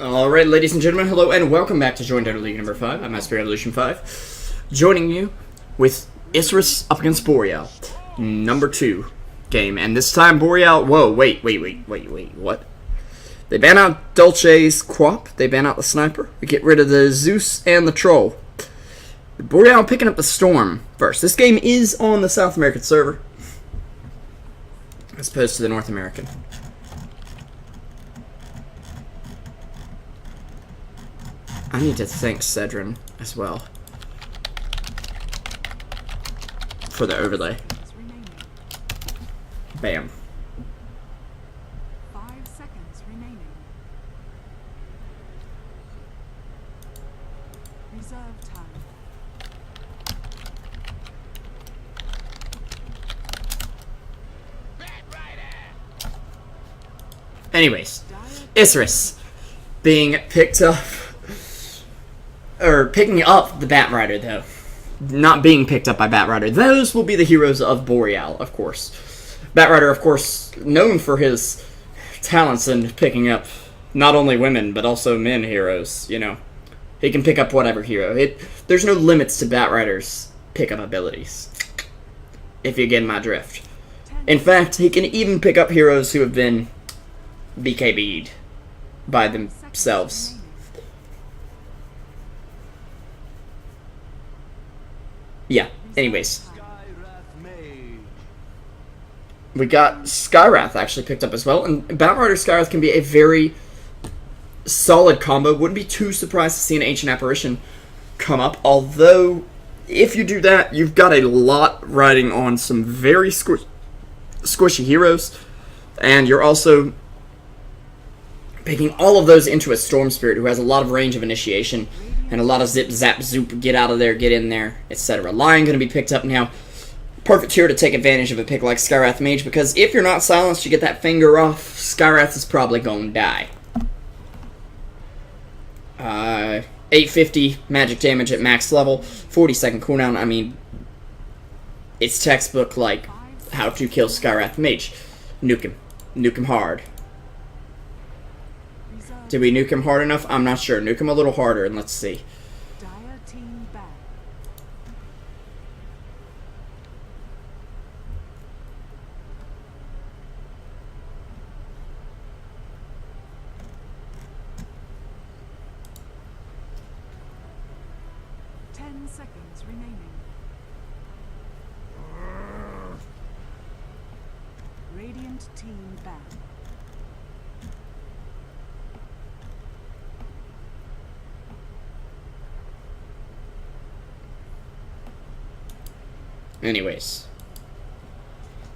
Alright, ladies and gentlemen, hello and welcome back to JDL League number 5. I'm Master Evolution 5. Joining you with Isurus up against Boreal. Number 2 game. And this time Boreal... Whoa, wait, what? They ban out Dolce's Quap. They ban out the Sniper. We get rid of the Zeus and the Troll. Boreal picking up the Storm first. This game is on the South American server, as opposed to the North American. I need to thank Cedrin as well for the overlay. Bam. 5 seconds remaining. Reserve time. Anyways, Isurus being picked up, or picking up the Batrider though, not being picked up by Batrider. Those will be the heroes of Boreal, of course. Batrider, of course, known for his talents in picking up not only women but also men heroes. You know, he can pick up whatever hero. There's no limits to Batrider's pickup abilities, if you get my drift. In fact, he can even pick up heroes who have been BKB'd by themselves. Yeah, anyways. We got Skywrath actually picked up as well, and Batrider Skywrath can be a very solid combo. Wouldn't be too surprised to see an Ancient Apparition come up, although if you do that, you've got a lot riding on some very squishy heroes, and you're also picking all of those into a Storm Spirit who has a lot of range of initiation and a lot of zip, zap, zoop, get out of there, get in there, etc. Lion going to be picked up now. Perfect here to take advantage of a pick like Skywrath Mage, because if you're not silenced, you get that finger off, Skywrath is probably going to die. 850 magic damage at max level, 40-second cooldown. I mean, it's textbook like how to kill Skywrath Mage. Nuke him. Nuke him hard. Did we nuke him hard enough? I'm not sure. Nuke him a little harder and let's see. Dire team back. Ten seconds remaining. Radiant team back. Anyways,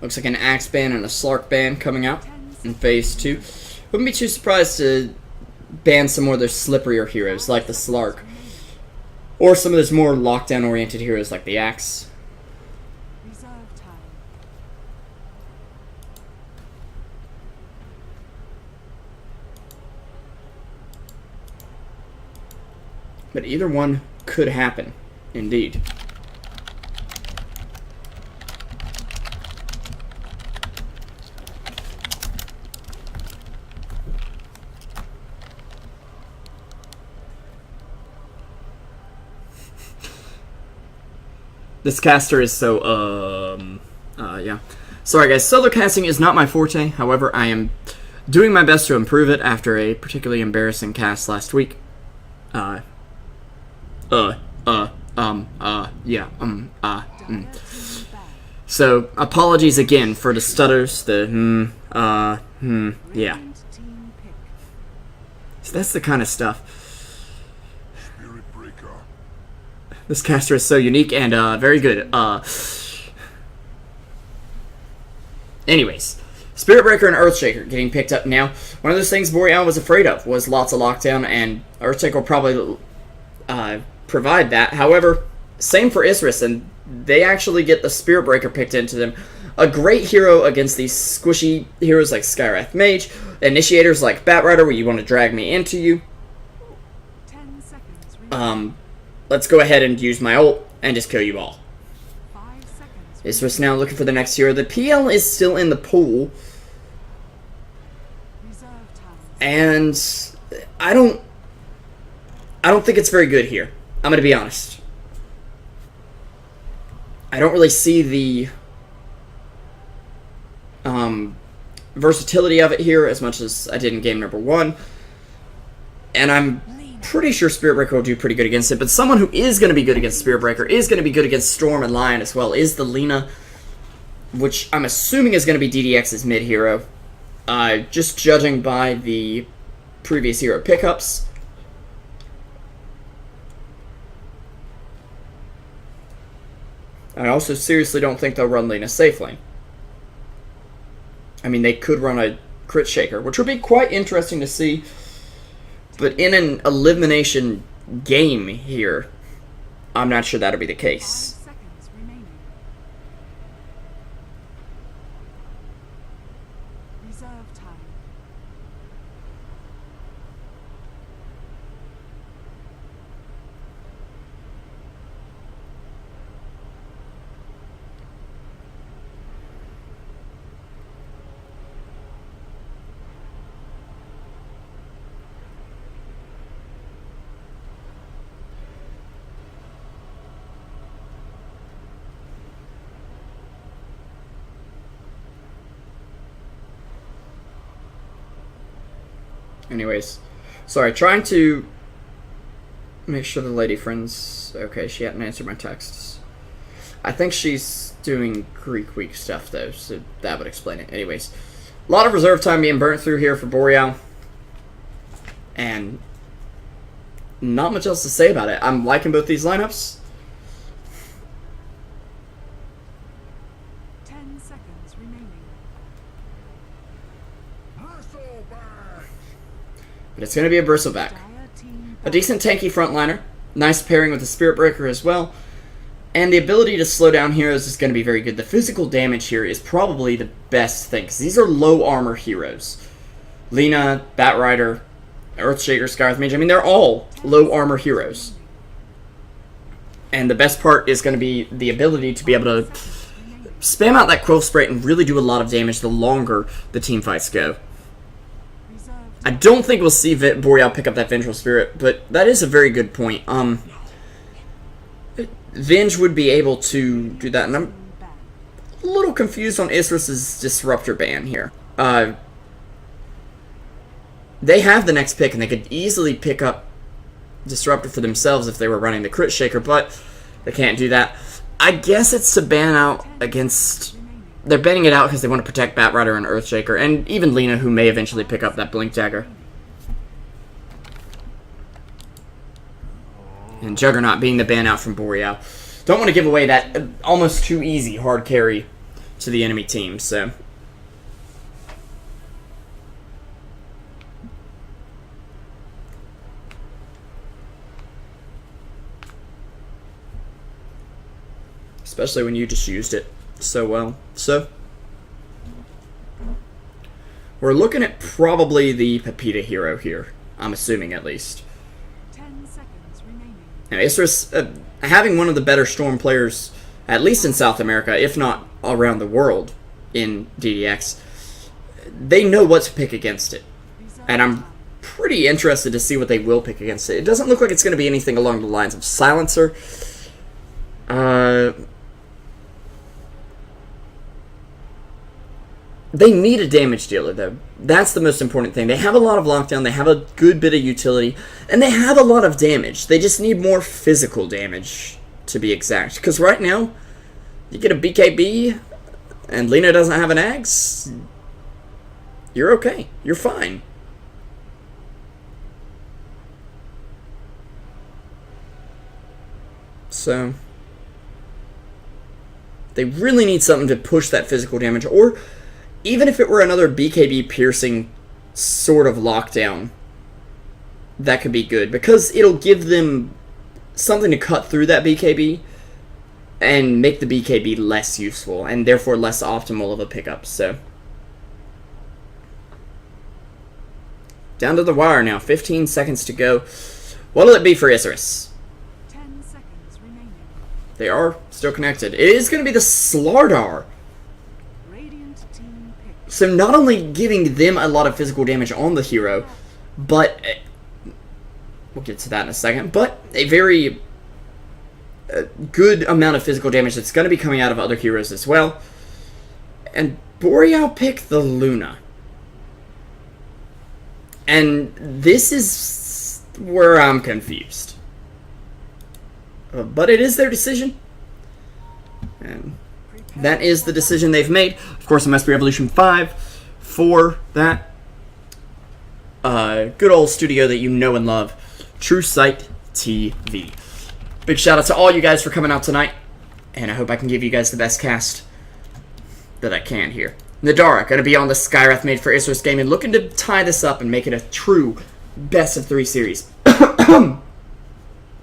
looks like an Axe ban and a Slark ban coming out in Phase 2. Wouldn't be too surprised to ban some more of those slipperier heroes like the Slark, or some of those more lockdown-oriented heroes like the Axe. Reserve time. But either one could happen, indeed. This caster is so, yeah. Sorry guys, solo casting is not my forte, however, I am doing my best to improve it after a particularly embarrassing cast last week. Yeah, So, apologies again for the stutters, the, yeah. So that's the kind of stuff. This caster is so unique and very good. Anyways, Spirit Breaker and Earthshaker getting picked up now. One of those things Boreal was afraid of was lots of lockdown, and Earthshaker will probably provide that. However, same for Isurus, and they actually get the Spirit Breaker picked into them. A great hero against these squishy heroes like Skywrath Mage, initiators like Batrider, where you want to drag me into you. 10 seconds remaining. Let's go ahead and use my ult and just kill you all. 5 seconds. Isurus now looking for the next hero. The PL is still in the pool. Reserve time. And I don't think it's very good here. I'm going to be honest. I don't really see the versatility of it here as much as I did in game number 1. And I'm pretty sure Spirit Breaker will do pretty good against it. But someone who is going to be good against Spirit Breaker, is going to be good against Storm and Lion as well, is the Lina, which I'm assuming is going to be DDX's mid hero. Just judging by the previous hero pickups. I also seriously don't think they'll run Lina safe lane. I mean, they could run a crit shaker, which would be quite interesting to see. But in an elimination game here, I'm not sure that'll be the 5 case. seconds remaining. Reserve time. Anyways, sorry, trying to make sure the lady friend's okay. She hadn't answered my texts. I think she's doing Greek week stuff though, so that would explain it. Anyways, a lot of reserve time being burnt through here for Boreal, and not much else to say about it. I'm liking both these lineups. 10 seconds remaining. But it's going to be a Bristleback. Dire team A decent tanky frontliner. Nice pairing with the Spirit Breaker as well. And the ability to slow down heroes is going to be very good. The physical damage here is probably the best thing, because these are low armor heroes. Lina, Batrider, Earthshaker, Scarth Mage, I mean, they're all low armor heroes. And the best part is going to be the ability to be able to spam out that Quill Spray and really do a lot of damage the longer the team fights go. reserve I don't think we'll see Boreal pick up that Vengeful Spirit, but that is a very good point. Venge would be able to do that, and I'm ban. a little confused on Isurus' Disruptor ban here. They have the next pick, and they could easily pick up Disruptor for themselves if they were running the Crit Shaker, but they can't do that. I guess it's to ban out against... They're banning it out because they want to protect Batrider and Earthshaker, and even Lina, who may eventually pick up that Blink Dagger. And Juggernaut being the ban out from Boreal. Don't want to give away that almost too easy hard carry to the enemy team, so... Especially when you just used it so well. So, we're looking at probably the Pepita hero here. I'm assuming, at least. 10 seconds remaining. Now, Isurus, having one of the better Storm players, at least in South America, if not around the world, in DDX, they know what to pick against it. And I'm pretty interested to see what they will pick against it. It doesn't look like it's going to be anything along the lines of Silencer. They need a damage dealer, though. That's the most important thing. They have a lot of lockdown, they have a good bit of utility, and they have a lot of damage. They just need more physical damage, to be exact. Because right now, you get a BKB, and Lina doesn't have an axe, you're okay. You're fine. So... they really need something to push that physical damage, or... even if it were another BKB piercing sort of lockdown, that could be good, because it'll give them something to cut through that BKB and make the BKB less useful and therefore less optimal of a pickup. So down to the wire now, 15 seconds to go. What'll it be for Isurus? 10 seconds remaining. They are still connected. It is going to be the Slardar. Radiant team pick. So not only giving them a lot of physical damage on the hero, but We'll get to that in a second. But a very good amount of physical damage that's going to be coming out of other heroes as well. And Boreal picked the Luna. And this is where I'm confused. But it is their decision. And that is the decision they've made. Of course, it must be Revolution 5 for that good old studio that you know and love, Truesight TV. Big shout out to all you guys for coming out tonight, and I hope I can give you guys the best cast that I can here. Nadara going to be on the Skywrath made for Isurus Gaming, looking to tie this up and make it a true best of 3 series.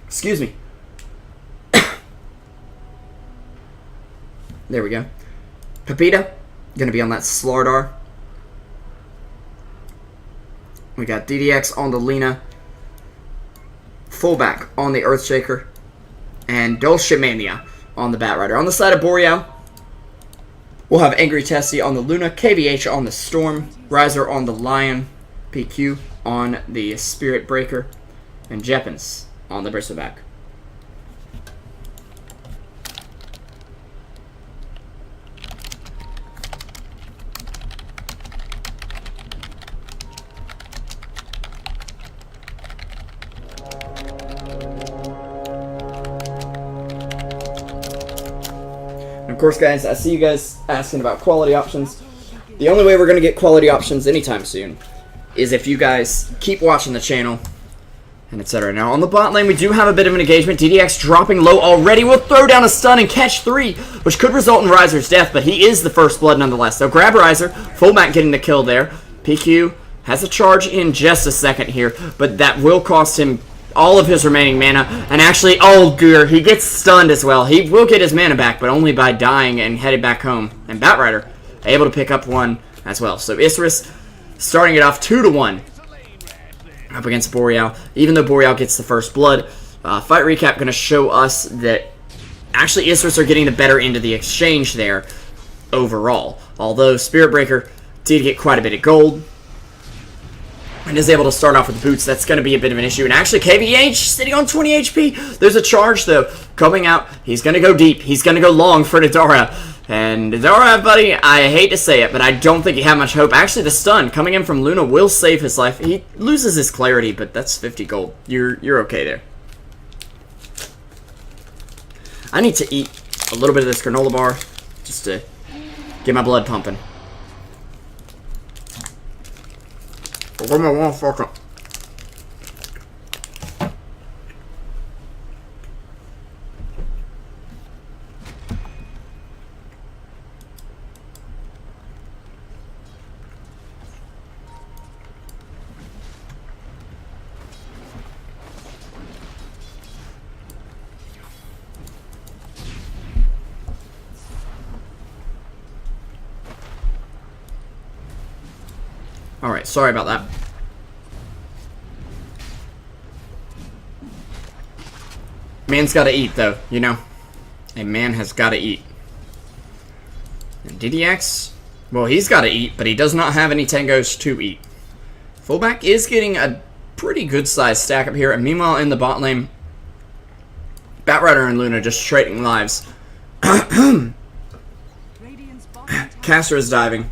Excuse me. There we go. Pepita going to be on that Slardar. We got DDX on the Lina. Fullback on the Earthshaker. And Dulcimania on the Batrider. On the side of Boreal, we'll have Angry Tessie on the Luna, KVH on the Storm, Riser on the Lion, PQ on the Spirit Breaker, and Jeppins on the Bristleback. Of course, guys, I see you guys asking about quality options. The only way we're going to get quality options anytime soon is if you guys keep watching the channel, and etc. Now, on the bot lane, we do have a bit of an engagement. DDX dropping low already. Will throw down a stun and catch 3, which could result in Riser's death, but he is the first blood nonetheless. So grab Riser, fullback getting the kill there. PQ has a charge in just a second here, but that will cost him all of his remaining mana, and actually, oh dear, he gets stunned as well. He will get his mana back, but only by dying and headed back home. And Batrider able to pick up 1 as well. So Isurus starting it off 2-1 up against Boreal. Even though Boreal gets the first blood, fight recap going to show us that actually Isurus are getting the better end of the exchange there overall. Although Spirit Breaker did get quite a bit of gold and is able to start off with boots, that's going to be a bit of an issue. And actually, KVH sitting on 20 HP. There's a charge, though, coming out. He's going to go deep. He's going to go long for Nadara. And Nadara, buddy, I hate to say it, but I don't think you have much hope. Actually, the stun coming in from Luna will save his life. He loses his clarity, but that's 50 gold. You're okay there. I need to eat a little bit of this granola bar just to get my blood pumping. Give me 1 second. Alright, sorry about that. Man's gotta eat, though, you know. A man has gotta eat. And DDX, well, he's gotta eat, but he does not have any tangos to eat. Fullback is getting a pretty good-sized stack up here, and meanwhile, in the bot lane, Batrider and Luna just trading lives. Caster is diving.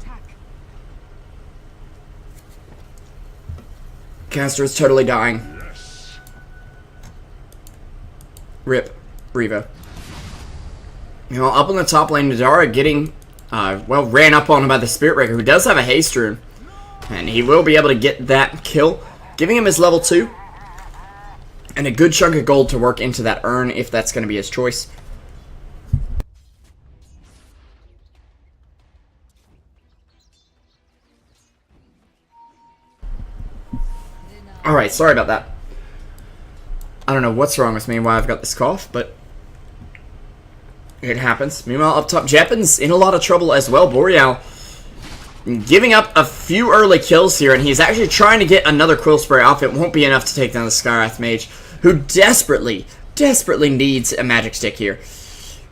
Caster is totally dying. Rip. Revo. You know, up on the top lane, Nadara getting, well, ran up on him by the Spirit Breaker, who does have a haste rune. And he will be able to get that kill, giving him his level 2. And a good chunk of gold to work into that urn, if that's going to be his choice. Alright, sorry about that. I don't know what's wrong with me and why I've got this cough, but it happens. Meanwhile, up top, Jeppin's in a lot of trouble as well. Boreal giving up a few early kills here, and he's actually trying to get another Quill Spray off. It won't be enough to take down the Skywrath Mage, who desperately needs a Magic Stick here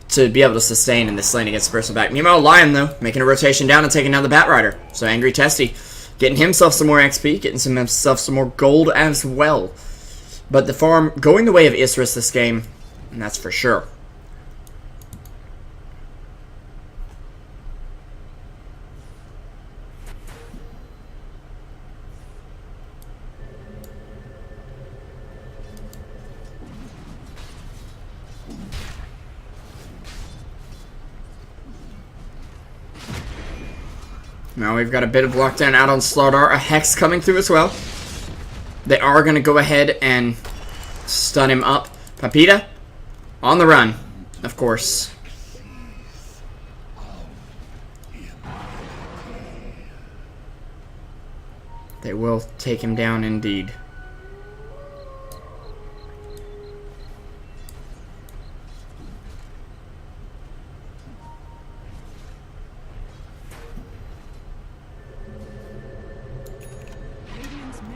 to be able to sustain in this lane against Bristleback. Meanwhile, Lion, though, making a rotation down and taking down the Batrider. So Angry Testy getting himself some more XP, getting himself some more gold as well. But the farm going the way of Isurus this game, and that's for sure. Now we've got a bit of lockdown out on Slardar. A Hex coming through as well. They are going to go ahead and stun him up. Papita on the run, of course. They will take him down indeed.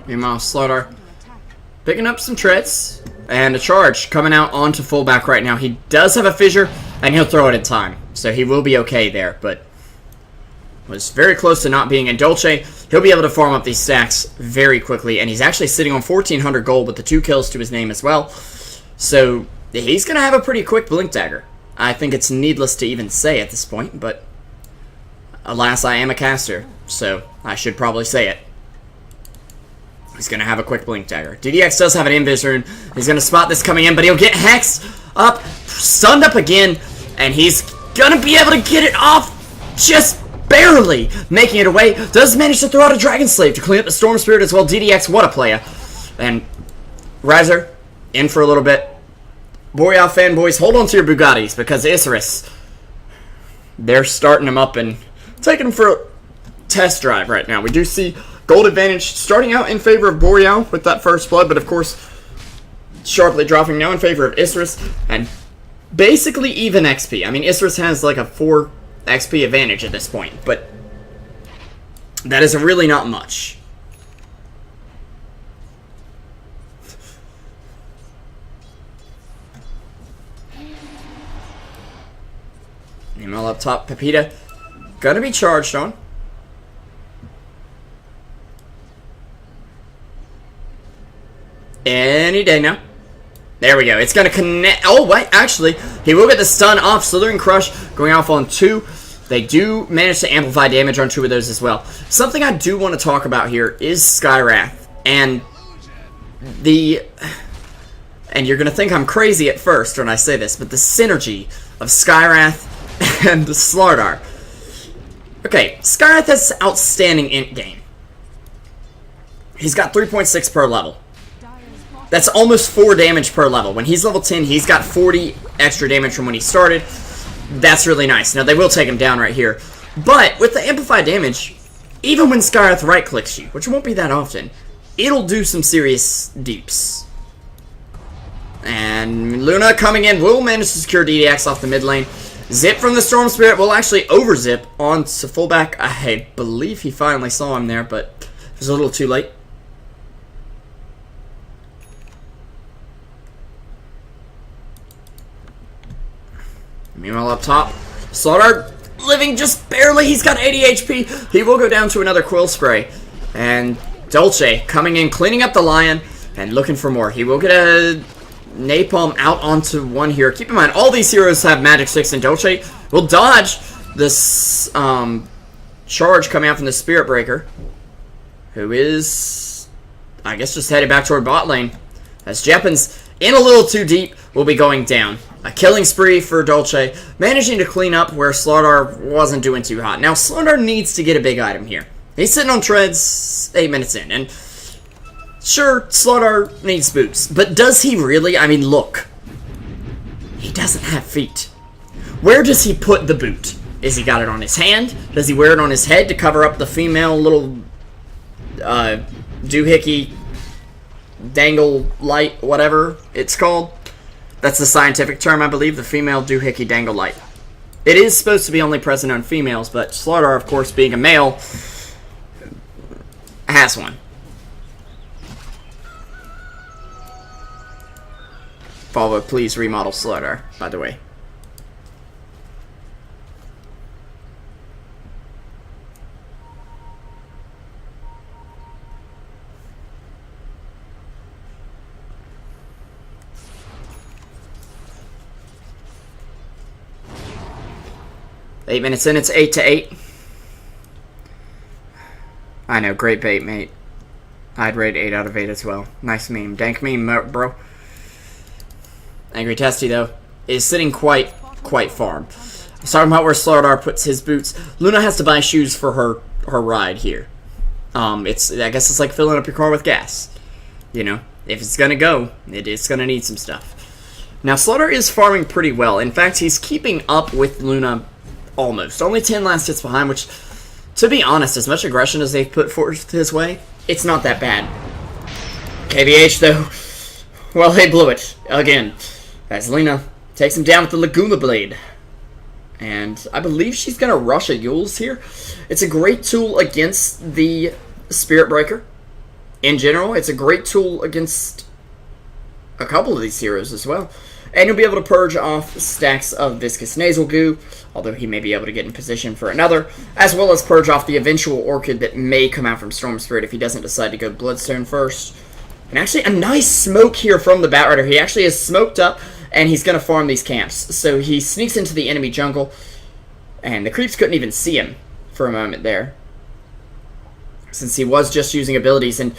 Meanwhile, Slardar picking up some treads. And a charge coming out onto fullback right now. He does have a fissure, and he'll throw it in time. So he will be okay there, but was very close to not being. And Dolce, he'll be able to farm up these stacks very quickly. And he's actually sitting on 1,400 gold with the 2 kills to his name as well. So he's going to have a pretty quick Blink Dagger. I think it's needless to even say at this point, but alas, I am a caster, so I should probably say it. He's going to have a quick Blink Dagger. DDX does have an Invis rune. He's going to spot this coming in, but he'll get hexed up, stunned up again, and he's going to be able to get it off just barely, making it away. Does manage to throw out a Dragon Slave to clean up the Storm Spirit as well. DDX, what a player. And Riser, in for a little bit. Boreal fanboys, hold on to your Bugattis, because Isurus, they're starting him up and taking him for a test drive right now. We do see gold advantage starting out in favor of Boreal with that first blood, but of course sharply dropping now in favor of Isurus, and basically even XP. I mean, Isurus has like a 4 XP advantage at this point, but that is really not much. Email up top, Pepita gonna be charged on. Any day now. There we go. It's going to connect. Oh, wait. Actually, he will get the stun off. Slithering Crush going off on 2. They do manage to amplify damage on 2 of those as well. Something I do want to talk about here is Skywrath. And you're going to think I'm crazy at first when I say this, but the synergy of Skywrath and Slardar. Okay, Skywrath has outstanding int game. He's got 3.6 per level. That's almost 4 damage per level. When he's level 10, he's got 40 extra damage from when he started. That's really nice. Now, they will take him down right here. But with the amplified damage, even when Skywrath right-clicks you, which won't be that often, it'll do some serious deeps. And Luna coming in will manage to secure DDX off the mid lane. Zip from the Storm Spirit will actually over-zip onto fullback. I believe he finally saw him there, but it was a little too late. Meanwhile, up top, Slardar living just barely. He's got 80 HP. He will go down to another Quill Spray. And Dolce coming in, cleaning up the Lion, and looking for more. He will get a Napalm out onto 1 here. Keep in mind, all these heroes have Magic 6, and Dolce will dodge this charge coming out from the Spirit Breaker, who is, I guess, just headed back toward bot lane. As Jeppins, in a little too deep, will be going down. A killing spree for Dolce, managing to clean up where Slardar wasn't doing too hot. Now, Slardar needs to get a big item here. He's sitting on treads 8 minutes in, and sure, Slardar needs boots, but does he really? I mean, look. He doesn't have feet. Where does he put the boot? Is he got it on his hand? Does he wear it on his head to cover up the female little doohickey dangle light, whatever it's called? That's the scientific term, I believe, the female doohickey dangle light. It is supposed to be only present on females, but Slardar, of course, being a male, has one. Volvo, please remodel Slardar, by the way. 8 minutes in, it's 8-8. I know, great bait, mate. I'd rate 8 out of 8 as well. Nice meme. Dank meme, bro. Angry Testy, though, is sitting quite far. I was talking about where Slardar puts his boots. Luna has to buy shoes for her ride here. I guess it's like filling up your car with gas. You know, if it's gonna go, it's gonna need some stuff. Now, Slaughter is farming pretty well. In fact, he's keeping up with Luna almost. Only 10 last hits behind, which, to be honest, as much aggression as they've put forth his way, it's not that bad. KVH, though, well, they blew it again, as Luna takes him down with the Laguna Blade. And I believe she's going to rush a Yules here. It's a great tool against the Spirit Breaker. In general, it's a great tool against a couple of these heroes as well. And you'll be able to purge off stacks of Viscous Nasal Goo, although he may be able to get in position for another, as well as purge off the eventual Orchid that may come out from Storm Spirit if he doesn't decide to go Bloodstone first. And actually, a nice smoke here from the Batrider. He actually is smoked up, and he's going to farm these camps. So he sneaks into the enemy jungle, and the creeps couldn't even see him for a moment there, since he was just using abilities. And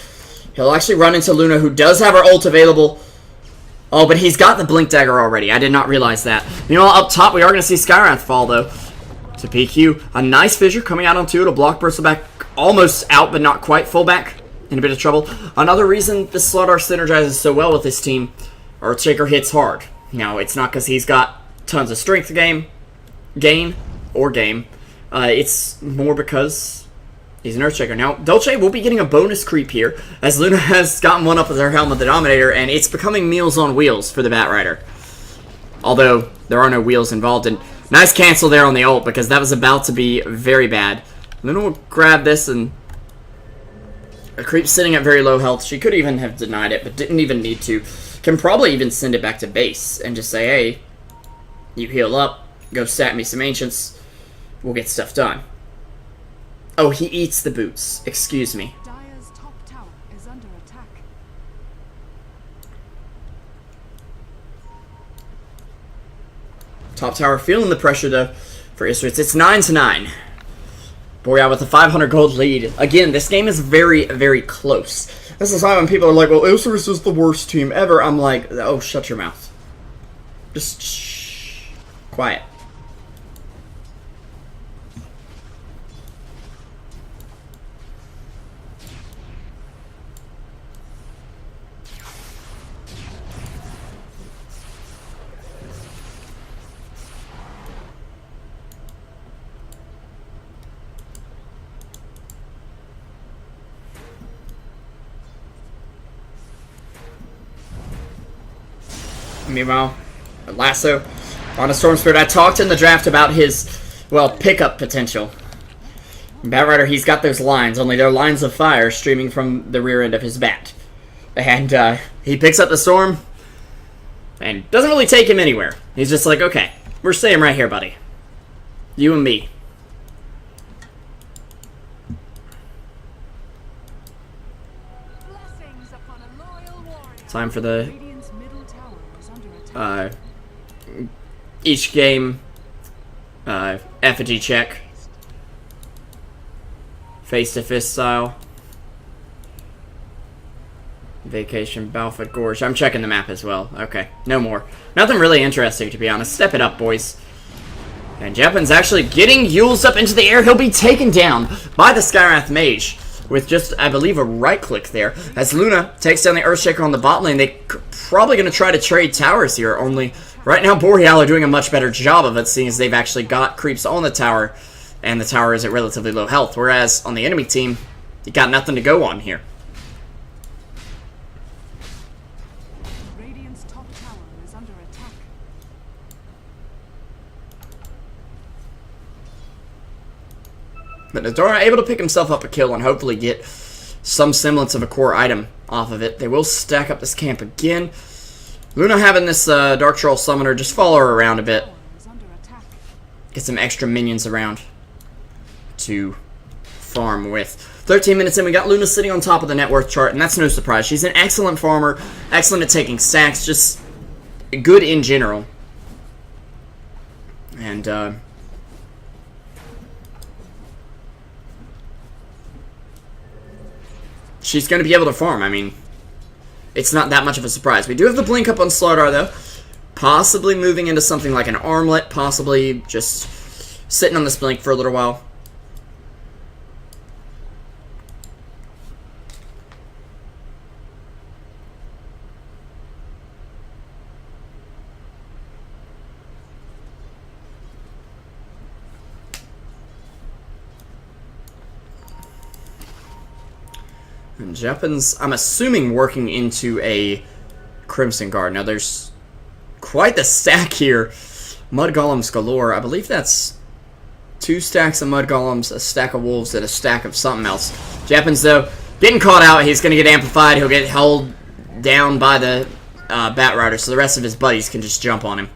he'll actually run into Luna, who does have her ult available. Oh, but he's got the Blink Dagger already. I did not realize that. You know, up top, we are going to see Skywrath fall, though, to PQ. A nice Fissure coming out on 2 to block Bristleback. Almost out, but not quite. Fullback in a bit of trouble. Another reason this Slardar synergizes so well with this team, Earthshaker hits hard. Now, it's not because he's got tons of strength gain. It's more because he's an Earthshaker. Now, Dolce will be getting a bonus creep here, as Luna has gotten one up with her Helm of the Dominator, and it's becoming Meals on Wheels for the Batrider. Although, there are no wheels involved, and nice cancel there on the ult, because that was about to be very bad. Luna will grab this, and a creep sitting at very low health. She could even have denied it, but didn't even need to. Can probably even send it back to base, and just say, hey, you heal up, go stat me some Ancients, we'll get stuff done. Oh, he eats the boots. Excuse me. Dire's top tower is under attack. Top tower feeling the pressure, though, for Isurus. It's 9-9. Boreal with a 500 gold lead. Again, this game is very, very close. This is why when people are like, well, Isurus is the worst team ever, I'm like, oh, shut your mouth. Just shh. Quiet. Meanwhile, Lasso on a Storm Spirit. I talked in the draft about his, well, pickup potential. Batrider, he's got those lines, only they're lines of fire streaming from the rear end of his bat. And he picks up the Storm, and doesn't really take him anywhere. He's just like, okay, we're staying right here, buddy. You and me. Blessings upon a loyal warrior. Time for the Radiant's middle tower is under attack. each game effigy check, face-to-fist style, vacation Balfoot Gorge. I'm checking the map as well. Okay, no more. Nothing really interesting, to be honest. Step it up, boys. And Jeppin's actually getting Yules up into the air. He'll be taken down by the Skywrath Mage with just, I believe, a right-click there. As Luna takes down the Earthshaker on the bot lane, they're probably going to try to trade towers here, only right now Boreal are doing a much better job of it, seeing as they've actually got creeps on the tower, and the tower is at relatively low health, whereas on the enemy team, you got nothing to go on here. Radiant's top tower is under attack. But Nadora able to pick himself up a kill and hopefully get some semblance of a core item off of it. They will stack up this camp again. Luna having this Dark Troll Summoner just follow her around a bit. Tower is under attack. Get some extra minions around to farm with. 13 minutes in, we got Luna sitting on top of the net worth chart, and that's no surprise. She's an excellent farmer, excellent at taking stacks, just good in general. And she's going to be able to farm. I mean, it's not that much of a surprise. We do have the blink up on Slardar, though. Possibly moving into something like an armlet. Possibly just sitting on this blink for a little while. And Jeppin's, I'm assuming, working into a Crimson Guard. Now, there's quite the stack here. Mud Golems galore. I believe that's 2 stacks of Mud Golems, a stack of Wolves, and a stack of something else. Jeppin's, though, getting caught out. He's going to get amplified. He'll get held down by the Bat Rider, so the rest of his buddies can just jump on him.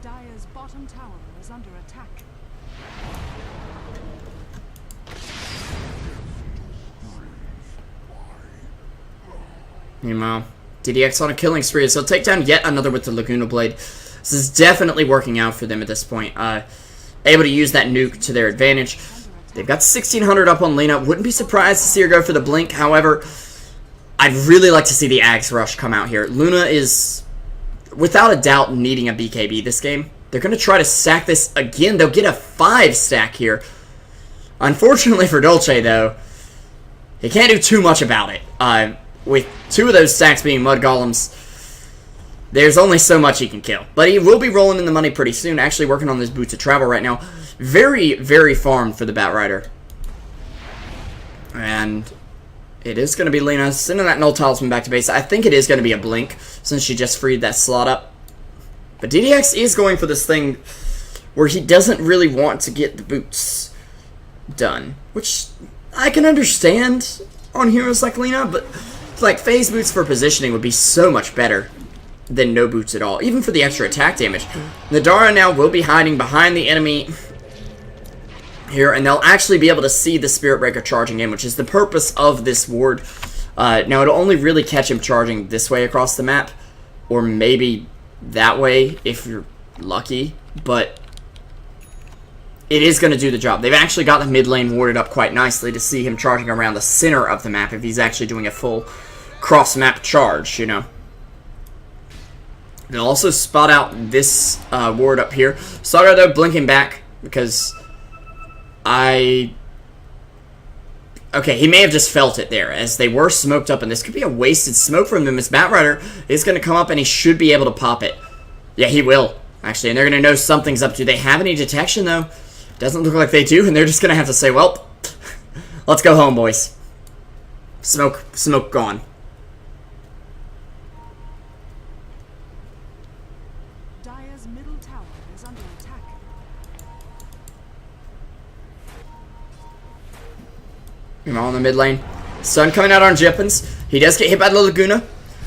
Dire's bottom tower is under attack. Meanwhile, DDX on a killing spree, so he'll take down yet another with the Laguna Blade. This is definitely working out for them at this point. Able to use that nuke to their advantage. They've got 1600 up on Lena. Wouldn't be surprised to see her go for the blink. However, I'd really like to see the Axe Rush come out here. Luna is, without a doubt, needing a BKB this game. They're going to try to stack this again. They'll get a 5 stack here. Unfortunately for Dolce, though, he can't do too much about it. With 2 of those stacks being Mud Golems, there's only so much he can kill. But he will be rolling in the money pretty soon. Actually working on this Boots of Travel right now. Very, very farmed for the Bat Rider. And it is going to be Lena sending that Null Talisman back to base. I think it is going to be a blink, since she just freed that slot up. But DDX is going for this thing where he doesn't really want to get the boots done. Which I can understand on heroes like Lena, but like phase boots for positioning would be so much better than no boots at all, even for the extra attack damage. Nadara now will be hiding behind the enemy here, and they'll actually be able to see the Spirit Breaker charging in, which is the purpose of this ward. Now, it'll only really catch him charging this way across the map, or maybe that way if you're lucky, but it is going to do the job. They've actually got the mid lane warded up quite nicely to see him charging around the center of the map if he's actually doing a full cross-map charge, you know. They'll also spot out this ward up here. Saga, though, blinking back because okay, he may have just felt it there as they were smoked up, and this could be a wasted smoke from them as Bat Rider is going to come up and he should be able to pop it. Yeah, he will, actually, and they're going to know something's up. Do they have any detection, though? Doesn't look like they do, and they're just going to have to say, well, let's go home, boys. Smoke gone. Dire's middle tower is under attack. Meanwhile, in the mid lane, Sun coming out on Jeppins. He does get hit by the Laguna.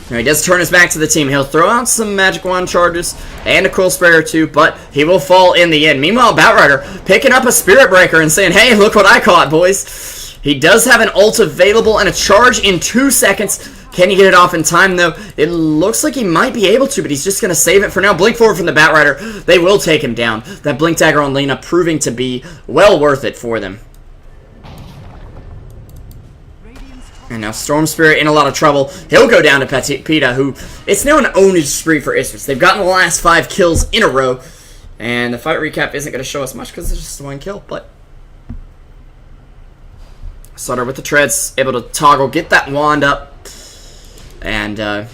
Now, he does turn his back to the team. He'll throw out some Magic Wand charges and a Quill Sprayer too, but he will fall in the end. Meanwhile, Bat Rider picking up a Spirit Breaker and saying, hey, look what I caught, boys. He does have an ult available and a charge in 2 seconds. Can he get it off in time, though? It looks like he might be able to, but he's just going to save it for now. Blink forward from the Bat Rider. They will take him down. That Blink Dagger on Lena proving to be well worth it for them. And now Storm Spirit in a lot of trouble. He'll go down to Peta, who... It's now an ownage spree for Isurus. They've gotten the last 5 kills in a row. And the fight recap isn't going to show us much because it's just 1 kill, but... Sutter with the treads, able to toggle, get that wand up. And,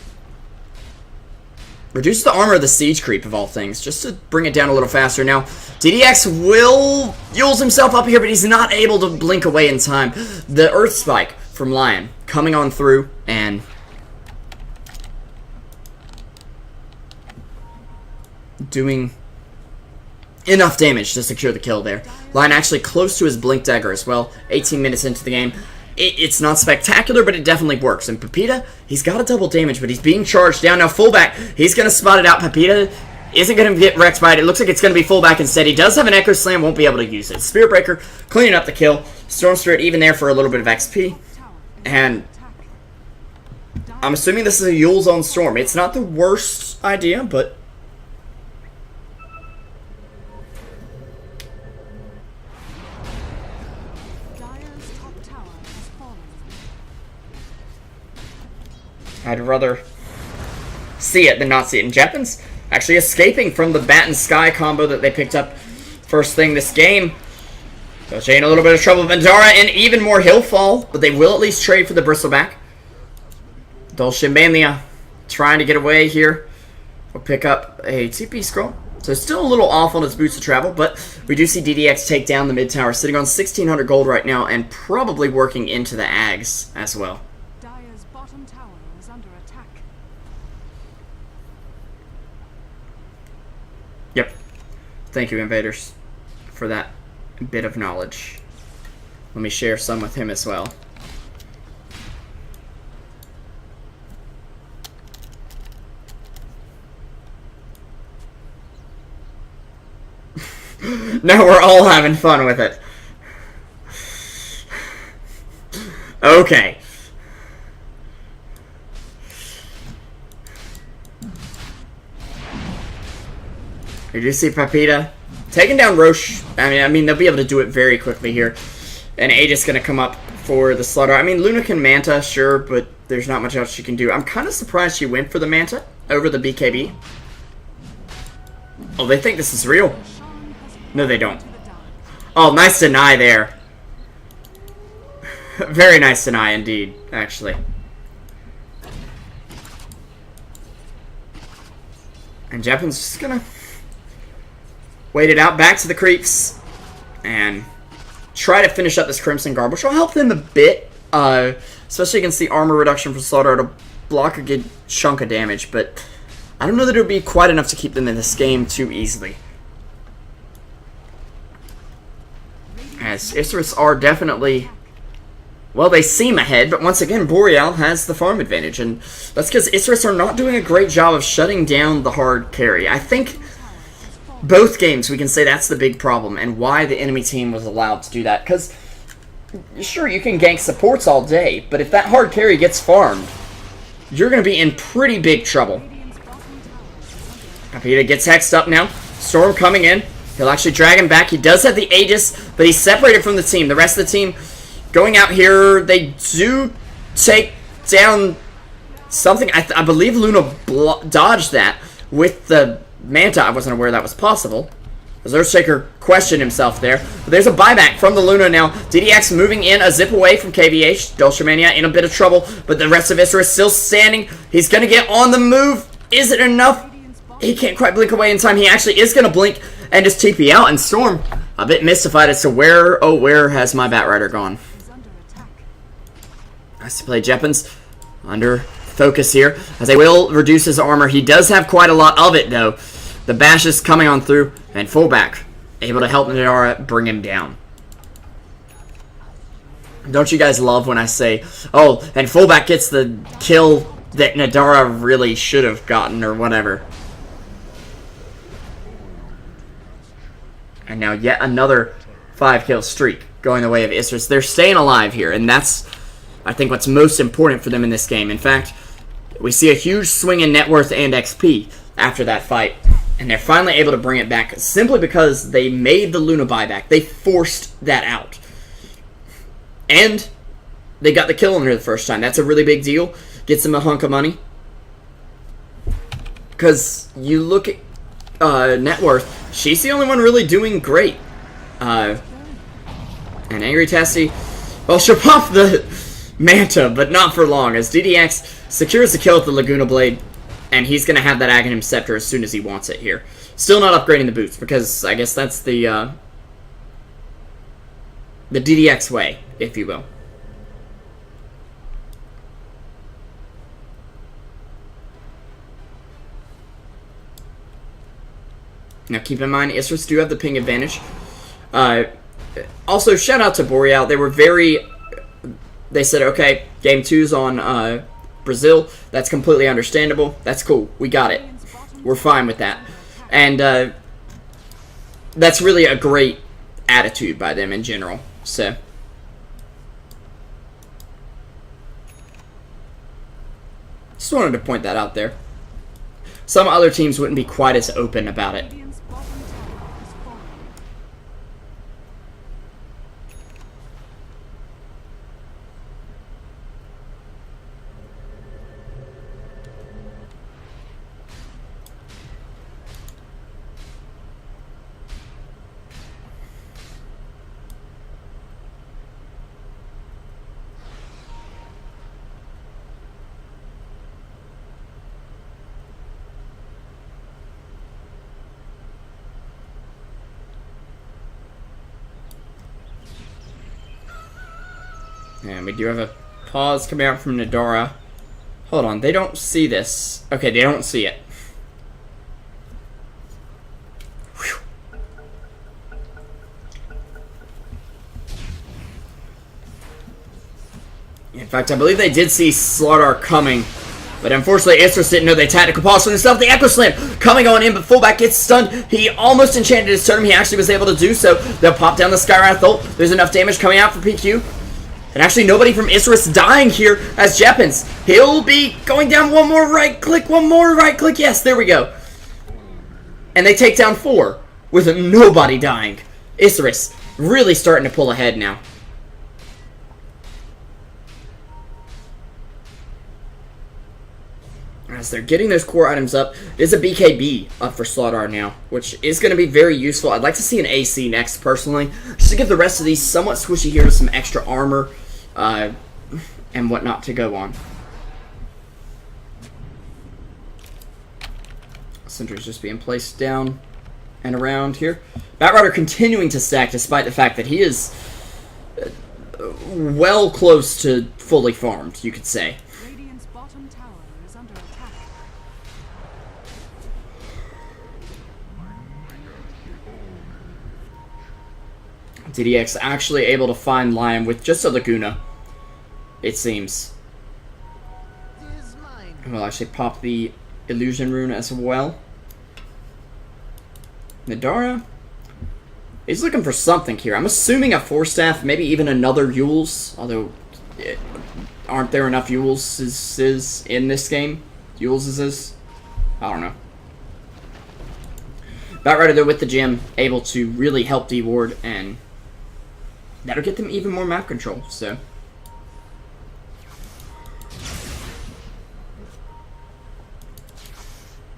reduce the armor of the siege creep, of all things, just to bring it down a little faster. Now, DDX will Yules himself up here, but he's not able to blink away in time. The Earth Spike from Lion coming on through and doing enough damage to secure the kill there. Lion actually close to his Blink Dagger as well. 18 minutes into the game. It's not spectacular, but it definitely works. And Pepita, he's got a double damage, but he's being charged down. Now fullback, he's going to spot it out. Pepita isn't going to get wrecked by it. It looks like it's going to be fullback instead. He does have an Echo Slam, won't be able to use it. Spirit Breaker, cleaning up the kill. Storm Spirit even there for a little bit of XP. And I'm assuming this is a Yule's on Storm. It's not the worst idea, but I'd rather see it than not see it. And Jeppins actually escaping from the Bat and Sky combo that they picked up first thing this game. Dolce in a little bit of trouble. Vendara and even more Hillfall, but they will at least trade for the Bristleback. Dolce Mania trying to get away here. We'll pick up a TP scroll. So still a little off on his boots of travel, but we do see DDX take down the mid tower, sitting on 1,600 gold right now, and probably working into the Ags as well. Dire's bottom tower is under attack. Yep. Thank you, Invaders, for that bit of knowledge. Let me share some with him as well. Now we're all having fun with it. Okay. You do see Papita taking down Roche. I mean, they'll be able to do it very quickly here. And Aegis going to come up for the slaughter. I mean, Luna can Manta, sure, but there's not much else she can do. I'm kind of surprised she went for the Manta over the BKB. Oh, they think this is real. No, they don't. Oh, nice deny there. Very nice deny indeed, actually. And Jeppin's just gonna wait it out back to the creeps and try to finish up this Crimson Guard, which will help them a bit, especially against the armor reduction from Slaughter to block a good chunk of damage, but I don't know that it would be quite enough to keep them in this game too easily. As Isurus are definitely, well, they seem ahead, but once again, Boreal has the farm advantage, and that's because Isurus are not doing a great job of shutting down the hard carry. I think both games we can say that's the big problem, and why the enemy team was allowed to do that, because sure, you can gank supports all day, but if that hard carry gets farmed, you're going to be in pretty big trouble. Capita gets hexed up now. Storm coming in. He'll actually drag him back. He does have the Aegis, but he's separated from the team. The rest of the team going out here, they do take down something. I believe Luna dodged that with the Manta. I wasn't aware that was possible. As Earthshaker questioned himself there. But there's a buyback from the Luna now. DDX moving in a zip away from KVH. Dulcimania in a bit of trouble, but the rest of Isurus still standing. He's going to get on the move. Is it enough? He can't quite blink away in time. He actually is going to blink and just TP out. And Storm, a bit mystified as to where has my Batrider gone? Nice to play Jeppins. Under focus here, as they will reduce his armor. He does have quite a lot of it, though. The bash is coming on through, and fullback able to help Nadara bring him down. Don't you guys love when I say, oh, and fullback gets the kill that Nadara really should have gotten, or whatever. And now yet another 5-kill streak going the way of Isurus. They're staying alive here, and that's, I think, what's most important for them in this game. In fact, we see a huge swing in net worth and XP after that fight, and they're finally able to bring it back simply because they made the Luna buyback. They forced that out. And they got the kill on her the first time. That's a really big deal. Gets them a hunk of money. Because you look at net worth, she's the only one really doing great. And Angry Tessie, well, she'll pop the Manta, but not for long, as DDX secures the kill with the Laguna Blade, and he's going to have that Aghanim Scepter as soon as he wants it here. Still not upgrading the boots, because I guess that's the DDX way, if you will. Now keep in mind, Isurus do have the ping advantage. Also, shout out to Boreal. They were they said, okay, game 2's on Brazil. That's completely understandable. That's cool. We got it. We're fine with that. And that's really a great attitude by them in general. So just wanted to point that out there. Some other teams wouldn't be quite as open about it. And we do have a pause coming out from Nadara. Hold on, they don't see this. Okay, they don't see it. Whew. In fact, I believe they did see Slaughter coming. But unfortunately, Isurus didn't know the tactical pause for himself. The Echo Slam coming on in, but fullback gets stunned. He almost enchanted his totem. He actually was able to do so. They'll pop down the Skywrath ult. There's enough damage coming out for PQ. And actually, nobody from Isurus dying here as Jeppins. He'll be going down one more right click. Yes, there we go. And they take down 4 with nobody dying. Isurus really starting to pull ahead now. As they're getting those core items up, there's a BKB up for Slaughter now, which is going to be very useful. I'd like to see an AC next, personally, just to give the rest of these somewhat squishy heroes some extra armor and whatnot to go on. Sentry's just being placed down and around here. Batrider continuing to stack despite the fact that he is well close to fully farmed, you could say. Radiant's bottom tower is under attack. DDX actually able to find Lion with just a Laguna, it seems. And we'll actually pop the Illusion Rune as well. Nadara is looking for something here. I'm assuming a Force Staff, maybe even another Yules, although aren't there enough Yules in this game? Yules is? I don't know. Batrider though with the gem, able to really help D-Ward, and that'll get them even more map control, so.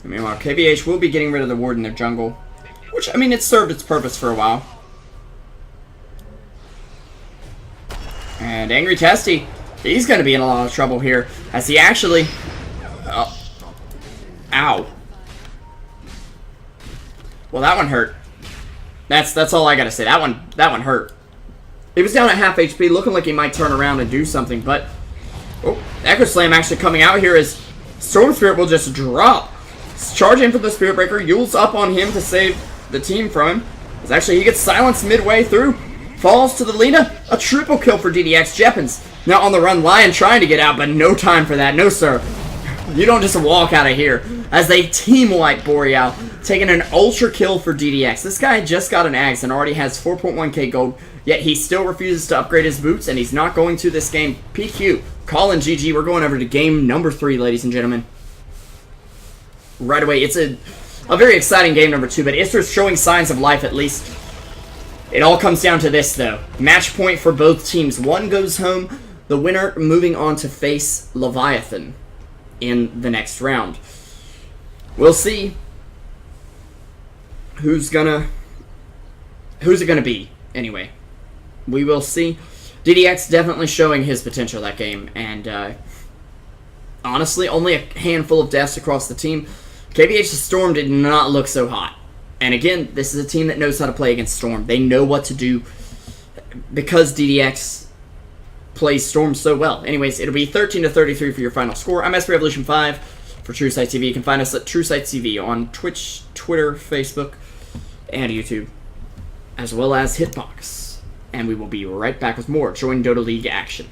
Meanwhile, KVH will be getting rid of the ward in their jungle, which, I mean, it served its purpose for a while. And Angry Testy, he's going to be in a lot of trouble here, as he actually... ow. Well, that one hurt. That's all I gotta say. That one hurt. He was down at half HP, looking like he might turn around and do something, but... Oh, Echo Slam actually coming out here as Storm Spirit will just drop. Charge in for the Spirit Breaker. Yule's up on him to save the team from him. As actually he gets silenced midway through. Falls to the Lina. A triple kill for DDX. Jeppins now on the run. Lion trying to get out, but no time for that. No, sir. You don't just walk out of here. As they team wipe Boreal, taking an ultra kill for DDX. This guy just got an Axe and already has 4.1k gold, yet he still refuses to upgrade his boots, and he's not going to this game. PQ, calling GG. We're going over to game number 3, ladies and gentlemen. Right away, it's a very exciting game number 2, but Isurus showing signs of life at least. It all comes down to this, though. Match point for both teams. One goes home, the winner moving on to face Leviathan in the next round. We'll see who's it gonna be, anyway. We will see. DDX definitely showing his potential that game, and honestly, only a handful of deaths across the team. KVH's Storm did not look so hot. And again, this is a team that knows how to play against Storm. They know what to do because DDX plays Storm so well. Anyways, it'll be 13-33 for your final score. I'm SP Revolution 5 for Truesight TV. You can find us at Truesight TV on Twitch, Twitter, Facebook, and YouTube, as well as Hitbox. And we will be right back with more Join Dota League action.